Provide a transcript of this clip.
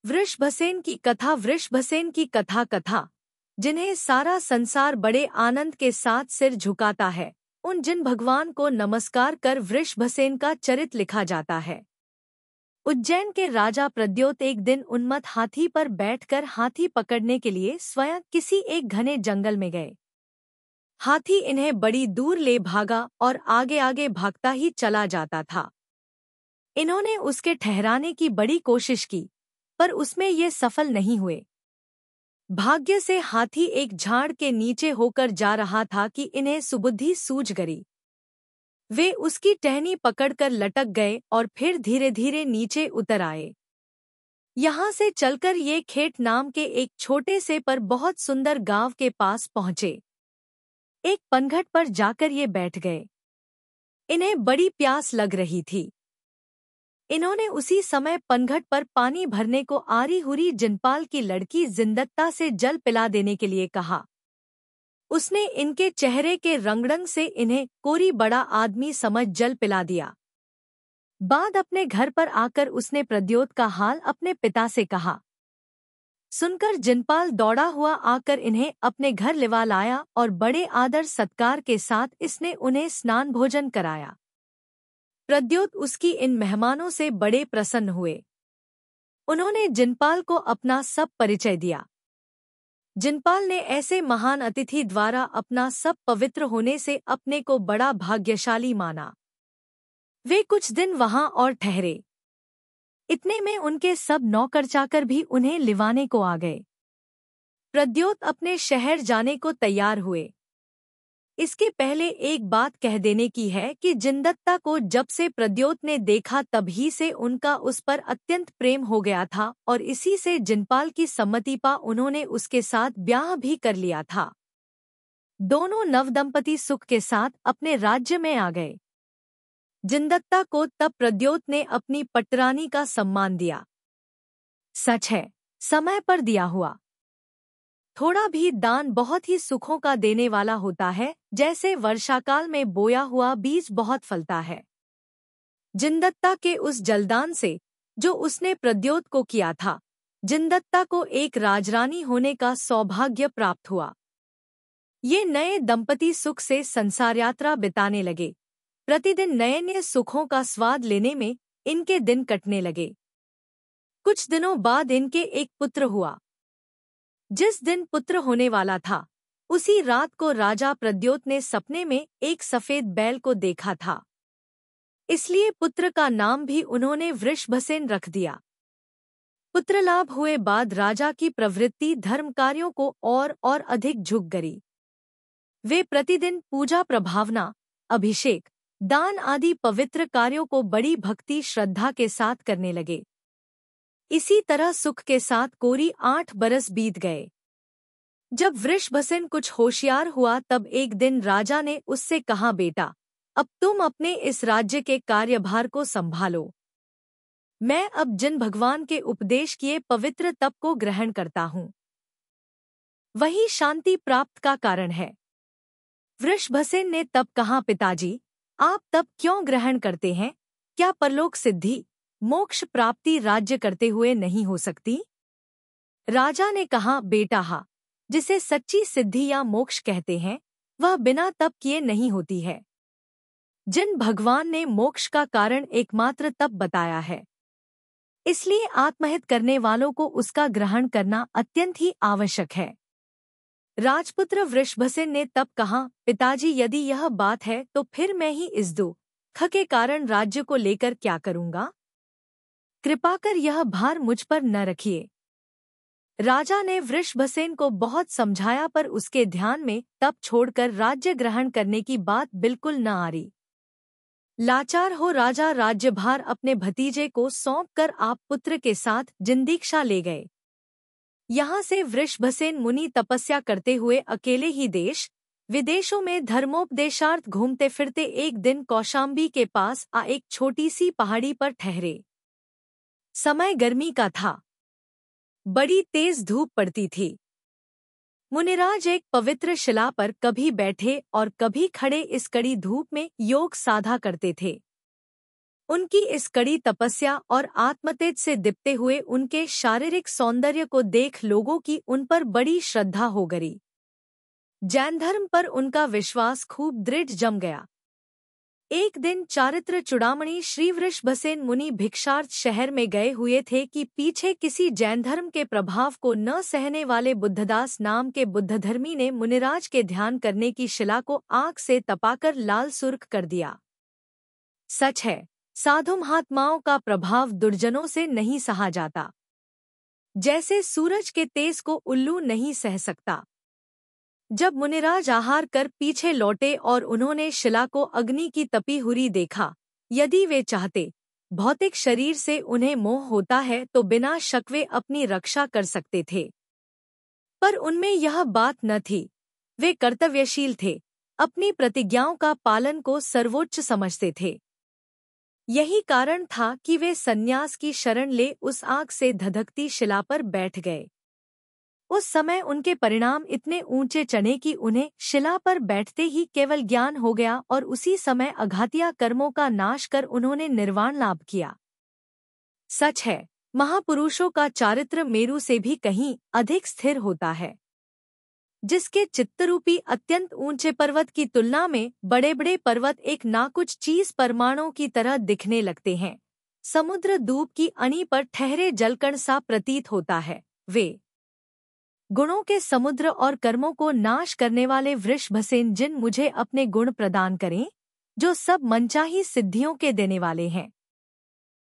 वृषभसेन की कथा। वृषभसेन की कथा कथा जिन्हें सारा संसार बड़े आनंद के साथ सिर झुकाता है, उन जिन भगवान को नमस्कार कर वृषभसेन का चरित्र लिखा जाता है। उज्जैन के राजा प्रद्योत एक दिन उन्मत्त हाथी पर बैठकर हाथी पकड़ने के लिए स्वयं किसी एक घने जंगल में गए। हाथी इन्हें बड़ी दूर ले भागा और आगे आगे भागता ही चला जाता था। इन्होंने उसके ठहराने की बड़ी कोशिश की, पर उसमें ये सफल नहीं हुए। भाग्य से हाथी एक झाड़ के नीचे होकर जा रहा था कि इन्हें सुबुद्धि सूझ गई। वे उसकी टहनी पकड़कर लटक गए और फिर धीरे धीरे नीचे उतर आए। यहाँ से चलकर ये खेट नाम के एक छोटे से पर बहुत सुंदर गांव के पास पहुँचे। एक पनघट पर जाकर ये बैठ गए। इन्हें बड़ी प्यास लग रही थी। इन्होंने उसी समय पनघट पर पानी भरने को आरी हुरी जिनपाल की लड़की जिंदत्ता से जल पिला देने के लिए कहा। उसने इनके चेहरे के रंगढंग से इन्हें कोई बड़ा आदमी समझ जल पिला दिया। बाद अपने घर पर आकर उसने प्रद्योत का हाल अपने पिता से कहा। सुनकर जिनपाल दौड़ा हुआ आकर इन्हें अपने घर लिवा लाया और बड़े आदर सत्कार के साथ इसने उन्हें स्नान भोजन कराया। प्रद्योत उसकी इन मेहमानों से बड़े प्रसन्न हुए। उन्होंने जिनपाल को अपना सब परिचय दिया। जिनपाल ने ऐसे महान अतिथि द्वारा अपना सब पवित्र होने से अपने को बड़ा भाग्यशाली माना। वे कुछ दिन वहां और ठहरे। इतने में उनके सब नौकर चाकर भी उन्हें लिवाने को आ गए। प्रद्योत अपने शहर जाने को तैयार हुए। इसके पहले एक बात कह देने की है कि जिनदत्ता को जब से प्रद्योत ने देखा तभी से उनका उस पर अत्यंत प्रेम हो गया था और इसी से जिनपाल की सम्मति पा उन्होंने उसके साथ ब्याह भी कर लिया था। दोनों नवदंपति सुख के साथ अपने राज्य में आ गए। जिनदत्ता को तब प्रद्योत ने अपनी पटरानी का सम्मान दिया। सच है, समय पर दिया हुआ थोड़ा भी दान बहुत ही सुखों का देने वाला होता है, जैसे वर्षाकाल में बोया हुआ बीज बहुत फलता है। जिनदत्ता के उस जलदान से जो उसने प्रद्योत को किया था, जिनदत्ता को एक राजरानी होने का सौभाग्य प्राप्त हुआ। ये नए दंपति सुख से संसार यात्रा बिताने लगे। प्रतिदिन नए नए सुखों का स्वाद लेने में इनके दिन कटने लगे। कुछ दिनों बाद इनके एक पुत्र हुआ। जिस दिन पुत्र होने वाला था, उसी रात को राजा प्रद्योत ने सपने में एक सफेद बैल को देखा था। इसलिए पुत्र का नाम भी उन्होंने वृषभसेन रख दिया। पुत्र लाभ हुए बाद राजा की प्रवृत्ति धर्म कार्यों को और अधिक झुक गई। वे प्रतिदिन पूजा प्रभावना, अभिषेक, दान आदि पवित्र कार्यों को बड़ी भक्ति श्रद्धा के साथ करने लगे। इसी तरह सुख के साथ कोरी 8 बरस बीत गए। जब वृषभसेन कुछ होशियार हुआ तब एक दिन राजा ने उससे कहा, बेटा, अब तुम अपने इस राज्य के कार्यभार को संभालो। मैं अब जिन भगवान के उपदेश किए पवित्र तप को ग्रहण करता हूँ, वही शांति प्राप्त का कारण है। वृषभसेन ने तब कहा, पिताजी, आप तप क्यों ग्रहण करते हैं? क्या परलोक सिद्धि, मोक्ष प्राप्ति राज्य करते हुए नहीं हो सकती? राजा ने कहा, बेटा, जिसे सच्ची सिद्धि या मोक्ष कहते हैं, वह बिना तप किए नहीं होती है। जिन भगवान ने मोक्ष का कारण एकमात्र तप बताया है, इसलिए आत्महित करने वालों को उसका ग्रहण करना अत्यंत ही आवश्यक है। राजपुत्र वृषभसेन ने तब कहा, पिताजी, यदि यह बात है तो फिर मैं ही इस दुख के कारण राज्य को लेकर क्या करूंगा? कृपा कर यह भार मुझ पर न रखिए। राजा ने वृषभसेन को बहुत समझाया, पर उसके ध्यान में तप छोड़कर राज्य ग्रहण करने की बात बिल्कुल न आ रही। लाचार हो राजा राज्यभार अपने भतीजे को सौंपकर आप पुत्र के साथ जिंदीक्षा ले गए। यहाँ से वृषभसेन मुनि तपस्या करते हुए अकेले ही देश विदेशों में धर्मोपदेशार्थ घूमते फिरते एक दिन कौशाम्बी के पास एक छोटी सी पहाड़ी पर ठहरे। समय गर्मी का था। बड़ी तेज धूप पड़ती थी। मुनिराज एक पवित्र शिला पर कभी बैठे और कभी खड़े इस कड़ी धूप में योग साधा करते थे। उनकी इस कड़ी तपस्या और आत्मतेज से दीप्ते हुए उनके शारीरिक सौंदर्य को देख लोगों की उन पर बड़ी श्रद्धा हो गई। जैन धर्म पर उनका विश्वास खूब दृढ़ जम गया। एक दिन चारित्र चूड़ामणि श्री वृषभसेन मुनि भिक्षार्थ शहर में गए हुए थे कि पीछे किसी जैन धर्म के प्रभाव को न सहने वाले बुद्धदास नाम के बुद्धधर्मी ने मुनिराज के ध्यान करने की शिला को आग से तपाकर लाल सुर्ख कर दिया। सच है, साधु महात्माओं का प्रभाव दुर्जनों से नहीं सहा जाता। जैसे सूरज के तेज को उल्लू नहीं सह सकता। जब मुनिराज आहार कर पीछे लौटे और उन्होंने शिला को अग्नि की तपी हुई देखा, यदि वे चाहते, भौतिक शरीर से उन्हें मोह होता है तो बिना शक वे अपनी रक्षा कर सकते थे। पर उनमें यह बात न थी। वे कर्तव्यशील थे, अपनी प्रतिज्ञाओं का पालन को सर्वोच्च समझते थे। यही कारण था कि वे सन्यास की शरण ले उस आग से धधकती शिला पर बैठ गए। उस समय उनके परिणाम इतने ऊंचे चढ़े कि उन्हें शिला पर बैठते ही केवल ज्ञान हो गया और उसी समय अघातिया कर्मों का नाश कर उन्होंने निर्वाण लाभ किया। सच है, महापुरुषों का चारित्र मेरु से भी कहीं अधिक स्थिर होता है। जिसके चित्तरूपी अत्यंत ऊंचे पर्वत की तुलना में बड़े बड़े पर्वत एक ना कुछ चीज परमाणुओं की तरह दिखने लगते हैं। समुद्र दूब की अणी पर ठहरे जलकण सा प्रतीत होता है। वे गुणों के समुद्र और कर्मों को नाश करने वाले वृषभसेन जिन मुझे अपने गुण प्रदान करें, जो सब मनचाही सिद्धियों के देने वाले हैं।